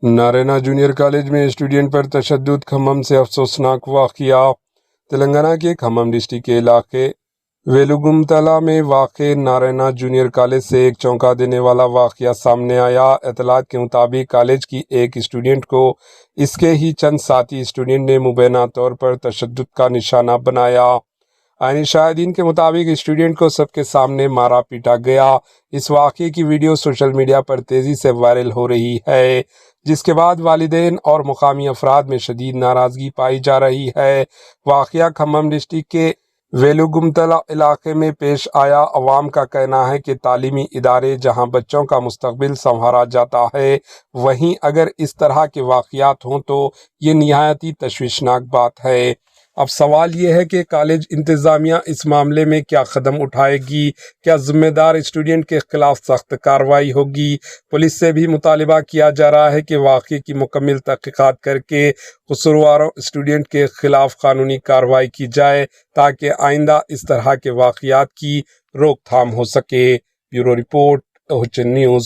نارینا junior college میں student پر تشدد، کھمم سے افسوسناک واقعہ۔ تلنگانہ کے کھمم ڈسٹرکٹ کے علاقے ویلوگمتلا میں واقع نارینا جونیئر کالج سے ایک چونکا دینے والا واقعہ سامنے آیا۔ اطلاعات کے مطابق کالج کی ایک اسٹوڈنٹ کو اس کے ہی چند ساتھی اسٹوڈنٹ نے مبینہ طور پر تشدد کا نشانہ بنایا۔ عینی شاہدین کے مطابق اسٹوڈنٹ کو سب کے سامنے مارا پیٹا گیا۔ اس واقعے کی ویڈیو سوشل میڈیا پر تیزی سے وائرل ہو رہی ہے، جس کے بعد والدین اور مقامی افراد میں شدید ناراضگی پائی جا رہی ہے۔ واقعہ کھمم ڈسٹرکٹ کے ویلوگمتلا علاقے میں پیش آیا۔ عوام کا کہنا ہے کہ تعلیمی ادارے جہاں بچوں کا مستقبل سنوارا جاتا ہے، وہیں اگر اس طرح کے واقعات ہوں تو یہ نہایت ہی تشویشناک بات ہے۔ اب سوال یہ ہے کہ کالج انتظامیہ اس معاملے میں کیا قدم اٹھائے گی؟ کیا ذمہ دار اسٹوڈنٹ کے خلاف سخت کارروائی ہوگی؟ پولیس سے بھی مطالبہ کیا جا رہا ہے کہ واقعے کی مکمل تحقیقات کر کے قصوروار اسٹوڈنٹ کے خلاف قانونی کارروائی کی جائے تاکہ آئندہ اس طرح کے واقعات کی روک تھام ہو سکے۔ بیورو رپورٹ، اوہچن نیوز۔